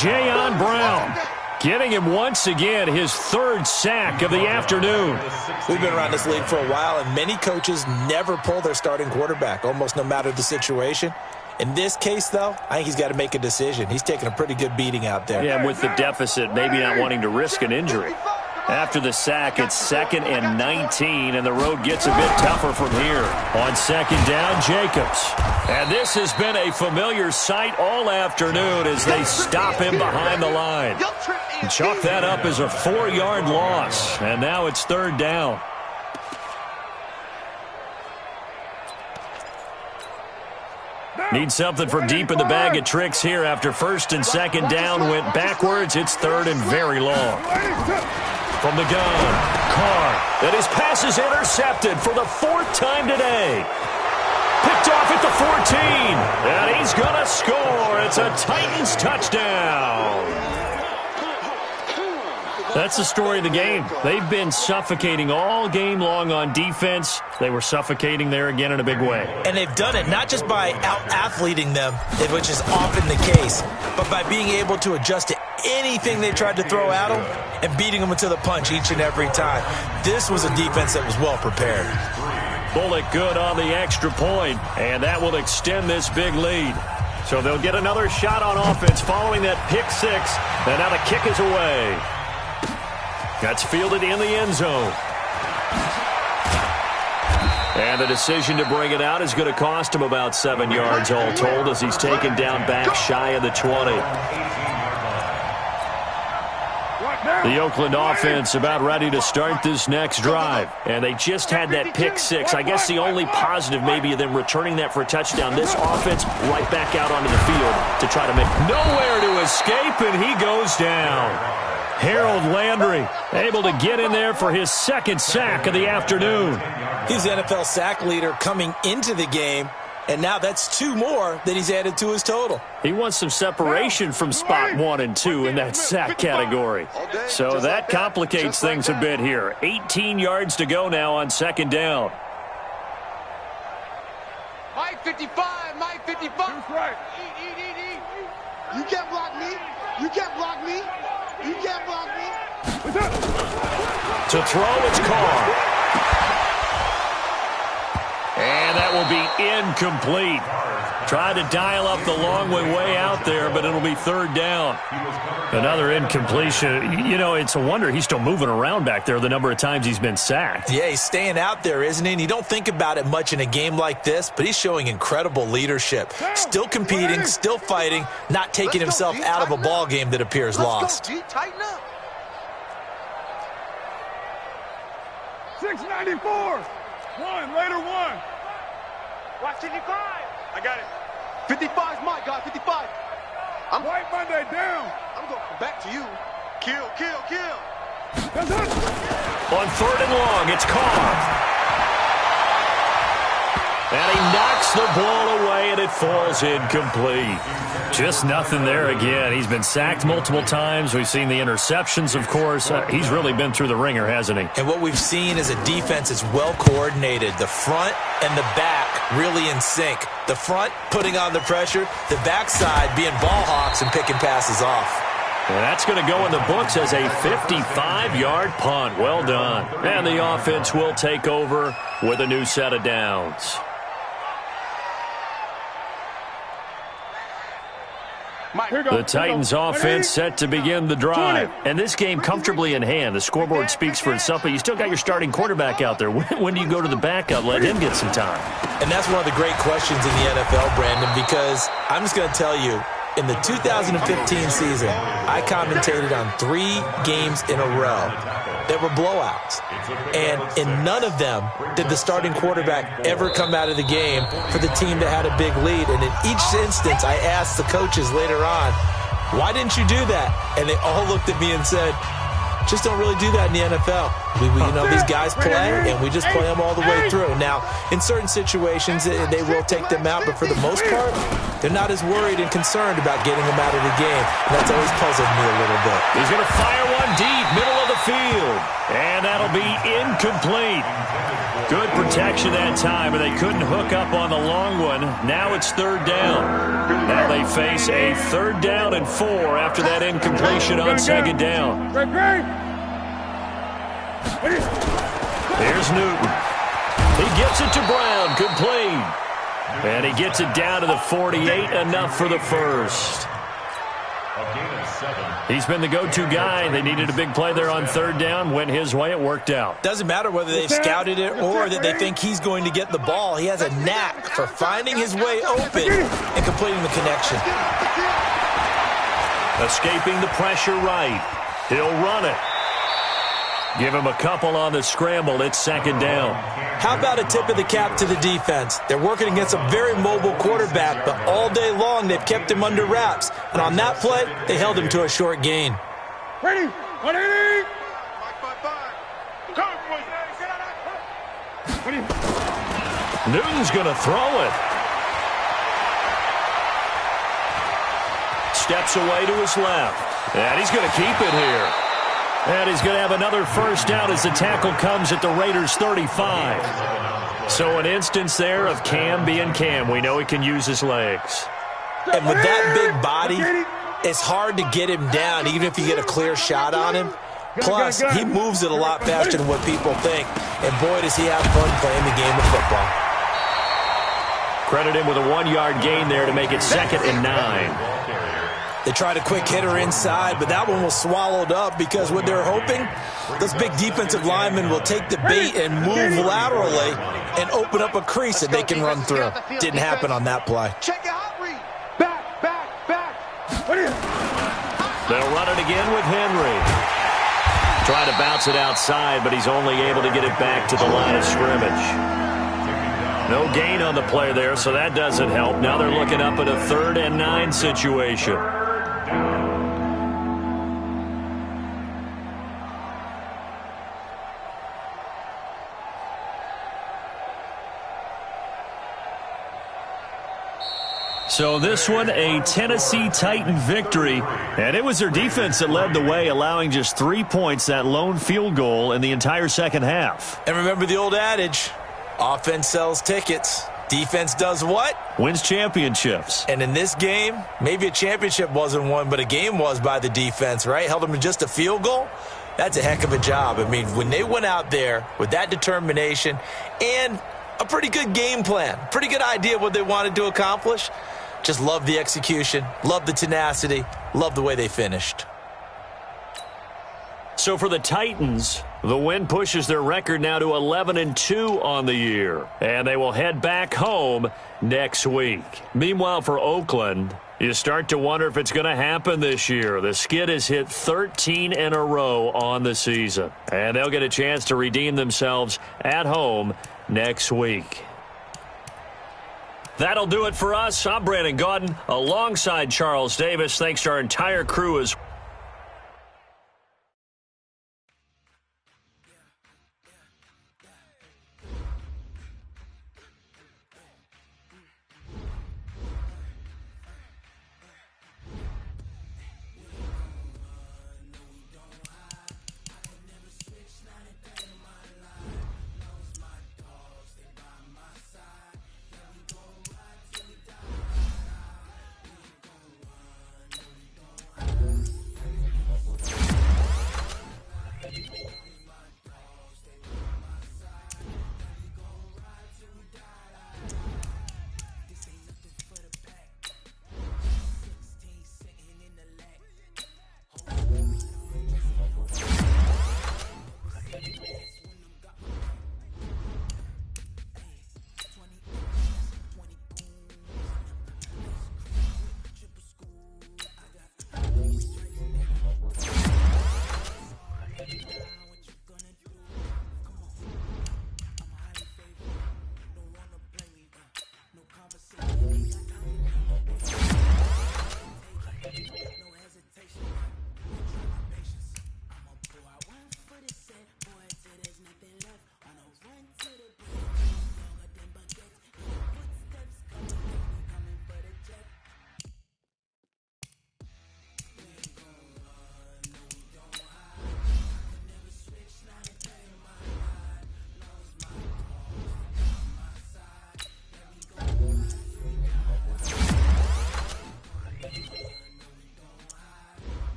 Jayon Brown getting him once again his 3rd sack of the afternoon. We've been around this league for a while, and many coaches never pull their starting quarterback, almost no matter the situation. In this case, though, I think he's got to make a decision. He's taking a pretty good beating out there. Yeah, with the deficit, maybe not wanting to risk an injury. After the sack, it's 2nd and 19, and the road gets a bit tougher from here. On 2nd down, Jacobs. And this has been a familiar sight all afternoon as they stop him behind the line. Chalk that up as a 4-yard loss, and now it's 3rd down. Need something from deep in the bag of tricks here after 1st and 2nd down went backwards. It's 3rd and very long. From the gun, Carr. And his pass is intercepted for the 4th time today. Picked off at the 14. And he's going to score. It's a Titans touchdown. That's the story of the game. They've been suffocating all game long on defense. They were suffocating there again in a big way. And they've done it not just by out-athleting them, which is often the case, but by being able to adjust to anything they tried to throw at them and beating them into the punch each and every time. This was a defense that was well prepared. Bullock good on the extra point, and that will extend this big lead. So they'll get another shot on offense following that pick six, and now the kick is away. That's fielded in the end zone. And the decision to bring it out is going to cost him about 7 yards all told as he's taken down back shy of the 20. The Oakland offense about ready to start this next drive. And they just had that pick six. I guess the only positive maybe of them returning that for a touchdown. This offense right back out onto the field to try to make nowhere to escape, and he goes down. Harold Landry able to get in there for his second sack of the afternoon. He's the NFL sack leader coming into the game, and now that's 2 more that he's added to his total. He wants some separation from spot 1 and 2 in that sack category. So that complicates things a bit here. 18 yards to go now on second down. Mike 55, Mike 55. That's right. Eat. You can't block me. You can't block me. You can't block me. To throw, it's Carr. And that will be incomplete. Tried to dial up the long way out there, but it'll be third down. Another incompletion. You know, it's a wonder he's still moving around back there the number of times he's been sacked. Yeah, he's staying out there, isn't he? And you don't think about it much in a game like this, but he's showing incredible leadership. Still competing, still fighting, not taking himself out of a ball game that appears lost. Tighten up. 694. Later one. Watch 55. I got it. 55 is my guy. 55. I'm White Monday down. I'm going back to you. Kill. On third and long, it's Carr. And he knocks the ball away, and it falls incomplete. Just nothing there again. He's been sacked multiple times. We've seen the interceptions, of course. He's really been through the ringer, hasn't he? And what we've seen is a defense that's well coordinated. The front and the back really in sync. The front putting on the pressure, the backside being ball hawks and picking passes off. And that's going to go in the books as a 55-yard punt. Well done. And the offense will take over with a new set of downs. The Titans offense set to begin the drive. And this game comfortably in hand. The scoreboard speaks for itself, but you still got your starting quarterback out there. When do you go to the backup? Let him get some time. And that's one of the great questions in the NFL, Brandon, because I'm just going to tell you, in the 2015 season, I commentated on 3 games in a row that were blowouts. And in none of them did the starting quarterback ever come out of the game for the team that had a big lead. And in each instance, I asked the coaches later on, why didn't you do that? And they all looked at me and said, just don't really do that in the NFL. You know, these guys play, and we just play them all the way through. Now, in certain situations, they will take them out, but for the most part, they're not as worried and concerned about getting them out of the game. And that's always puzzled me a little bit. He's going to fire one deep, middle of the field, and that'll be incomplete. Good protection that time, but they couldn't hook up on the long one. Now it's third down. Now they face a 3rd down and 4 after that incompletion on second down. Here's Newton. He gets it to Brown, complete. And he gets it down to the 48, enough for the first. He's been the go-to guy. They needed a big play there on 3rd down. Went his way. It worked out. Doesn't matter whether they've scouted it or that they think he's going to get the ball. He has a knack for finding his way open and completing the connection. Escaping the pressure right. He'll run it. Give him a couple on the scramble. It's second down. How about a tip of the cap to the defense? They're working against a very mobile quarterback, but all day long they've kept him under wraps. And on that play, they held him to a short gain. Ready? 180. Newton's going to throw it. Steps away to his left. And he's going to keep it here. And he's going to have another first down as the tackle comes at the Raiders' 35. So an instance there of Cam being Cam. We know he can use his legs. And with that big body, it's hard to get him down, even if you get a clear shot on him. Plus, he moves it a lot faster than what people think. And boy, does he have fun playing the game of football. Credit him with a 1-yard gain there to make it 2nd and 9. They tried a quick hitter inside, but that one was swallowed up because what they're hoping, those big defensive linemen will take the bait and move laterally and open up a crease that they can run through. Didn't happen on that play. Check it out, read. Back. What is it? They'll run it again with Henry. Trying to bounce it outside, but he's only able to get it back to the line of scrimmage. No gain on the play there, so that doesn't help. Now they're looking up at a 3rd and 9 situation. So this one, a Tennessee Titan victory, and it was their defense that led the way, allowing just 3 points, that lone field goal in the entire second half. And remember the old adage, offense sells tickets. Defense does what? Wins championships. And in this game, maybe a championship wasn't won, but a game was by the defense, right? Held them to just a field goal. That's a heck of a job. I mean, when they went out there with that determination and a pretty good game plan, pretty good idea of what they wanted to accomplish, just love the execution, love the tenacity, love the way they finished. So for the Titans, the win pushes their record now to 11-2 on the year, and they will head back home next week. Meanwhile, for Oakland, you start to wonder if it's going to happen this year. The skid has hit 13 in a row on the season, and they'll get a chance to redeem themselves at home next week. That'll do it for us. I'm Brandon Gaudin alongside Charles Davis. Thanks to our entire crew as well.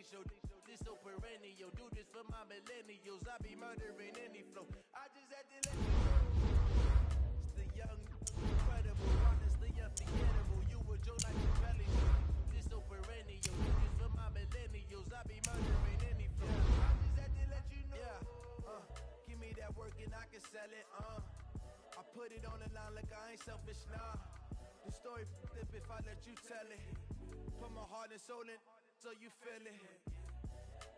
Show this so perennial. Do this for my millennials. I be murdering any flow. I just had to let you know. It's the young, incredible, honestly unforgettable. You a Joe like Chappelle show. This so perennial. Do this for my millennials. I be murdering any flow. I just had to let you know. Give me that work and I can sell it. I put put it on the line like I ain't selfish, nah. The story flip if I let you tell it. Put my heart and soul in so you feel it.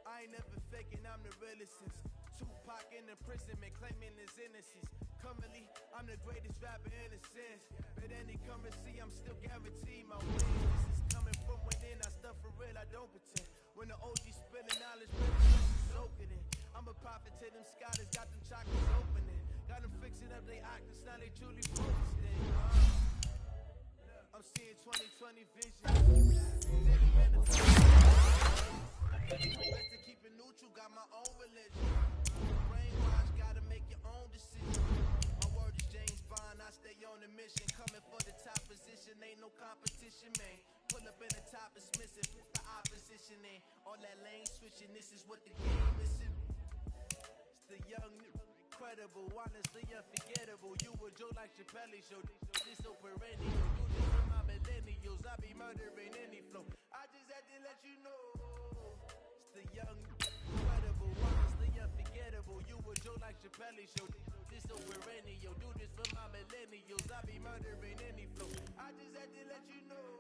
I ain't never faking, I'm the realest since Tupac in imprisonment, claiming his innocence. Currently, I'm the greatest rapper in a sense. But any currency, I'm still guaranteed my wins. This is coming from within, I stuff for real, I don't pretend. When the OG spilling knowledge, really soaking it. I'm a prophet to them scholars, got them chakras opening. Got them fixing up they octaves, now they truly focused in. I'm seeing 2020 vision. Best to keep it neutral, got my own religion. Brainwash, gotta make your own decision. My word is James Bond, I stay on a mission. Coming for the top position, ain't no competition, man. Pull up in the top is missing, the opposition ain't. All that lane switching, this is what the game is. It's the young, incredible, honestly unforgettable. You a Joe like Chappelle show, this so perennial. Do this for my millennials, I be murdering any flow. I just had to let you know. It's the young, incredible, honestly unforgettable. You a Joe like Chappelle show, this so perennial. Do this for my millennials, I be murdering any flow. I just had to let you know.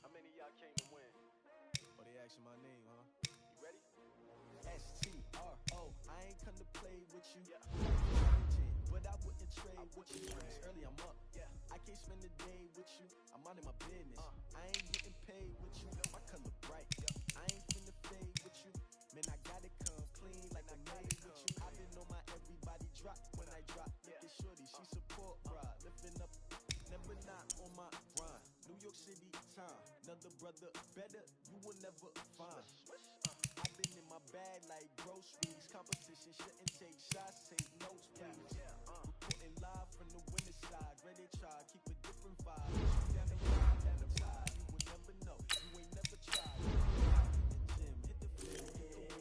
How many of y'all came to win? Oh, they asking my name, huh? You ready? S-T-R-O, I ain't come to play with you. Yeah. But I wouldn't trade with you. It's early, I'm up. Yeah. I can't spend the day with you. I'm out in my business. I ain't getting paid with you. My color bright. I ain't finna fade with you. Man, I gotta come clean like I made with you. I been on my everybody drop when I drop. Look at shorty, she support ride. Lifting up, never not on my grind. New York City time. Another brother better, you will never find. I've been in my bag like groceries. Competition shouldn't take shots, take notes, please. Reporting live from the winter side. Ready to try, keep a different vibe. Down the ride, down the tide. You will never know, you ain't never tried. Hit the gym, hit the flip.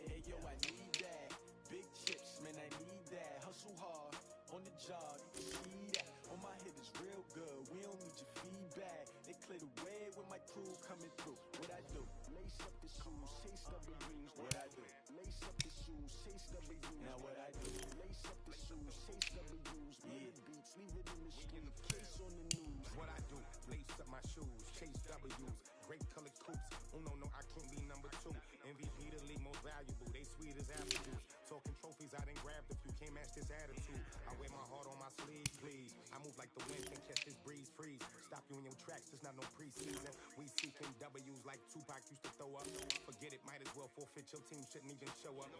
Hey yo, I need that. Big chips, man, I need that. Hustle hard, on the job, you can see that. On my hit is real good, we don't need your feedback. They clear the way with my crew coming through. What I do? Lace up the shoes, chase W's. What I do? Lace up the shoes, chase W's. Now what I do? Lace up the shoes, chase W's. Murder beats, leave it in the street. Case on the news. What I do, lace up my shoes, chase W's, great colored coops. Oh no, I can't be number 2. MVP the league most valuable, they sweet as apple juice. Talking trophies, I done grabbed a few, can't match this attitude. I wear my heart on my sleeve, please. I move like the wind, can catch this breeze, freeze. Stop you in your tracks, there's not no preseason. We seeking W's like Tupac used to throw up. Forget it, might as well forfeit, your team shouldn't even show up.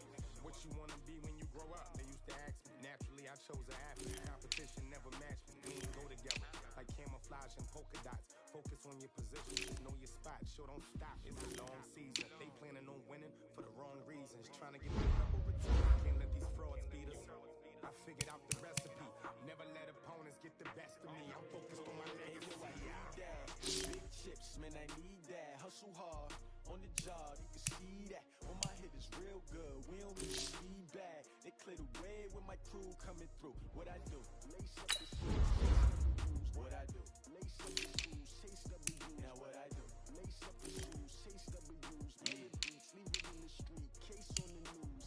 What you wanna be when you grow up? They used to ask me, naturally I chose an athlete. Competition never matched me, we ain't go together. Like camouflage and polka dots. Focus on your position, know your spot. Sure, don't stop, it's a long season. They planning on winning for the wrong reasons. Trying to get my double return, can't let these frauds beat us. I figured out the recipe, never let opponents get the best of me. I'm focused on my legacy. I need that. Big chips, man, I need that. Hustle hard, on the job, you can see that. On my hit is real good, we don't need feedback. They clear the way with my crew coming through. What I do? Lace up the shoes, chase W's. What I do? Lace up the shoes, chase W's. Now what I do? Lace up the shoes, chase W's. Murder beats, leave it in the street. Case on the news.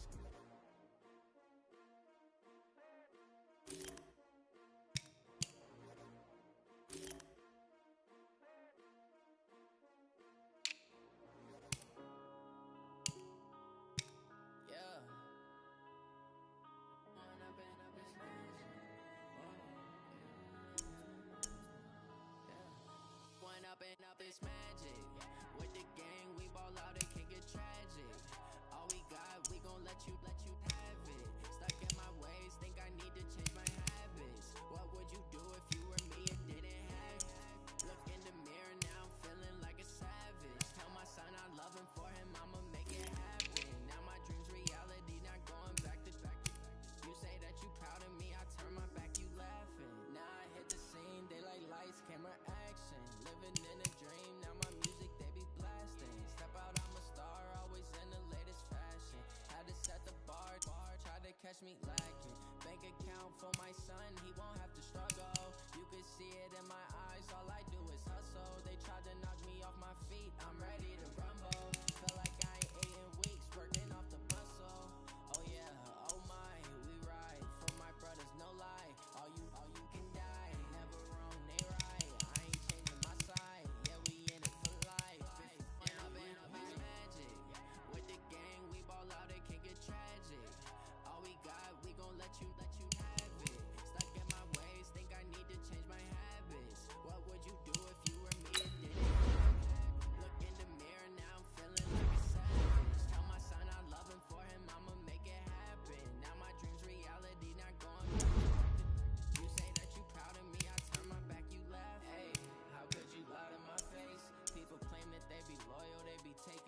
Up this magic. With the gang, we ball out, it can get tragic. All we got, we gon' let you have it. Stuck in my ways, think I need to change my habits. What would you do if you were me and didn't have it? Look in the mirror, now I'm feeling like a savage. Tell my son I love him, for him I'ma make it happen. Now my dreams reality, not going back to. You say that you proud of me, I turn my back, you laughing. Now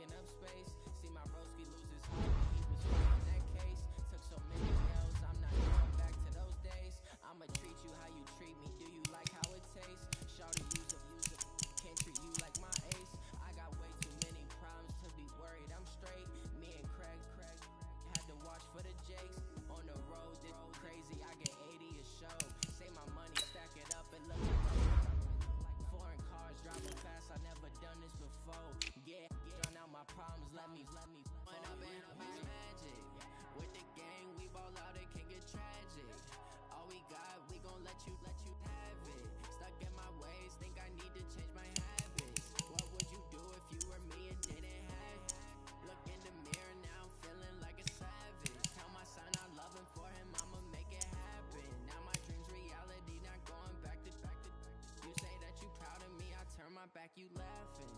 taking up space. See my broski lose his heart when he was fighting that case. Took so many L's, I'm not going back to those days. I'ma treat you how you treat me. Do you like how it tastes? Shawty, use up. Can't treat you like my ace. I got way too many problems to be worried. I'm straight. Me and Craig had to watch for the Jakes. On the road, this crazy. I get 80 a show. Say my money, stack it up and look like foreign cars driving fast. I never done this before. Yeah, drown out my problems. Let me. When I've been magic with the gang, we ball out. It can get tragic. All we got, we gon' let you have it. Stuck in my ways, think I need to change my habits. What would you do if you were me and didn't have it? Look in the mirror now, I'm feeling like a savage. Tell my son I love him, for him I'ma make it happen. Now my dreams reality, not going back to. You say that you proud of me, I turn my back, you laughing.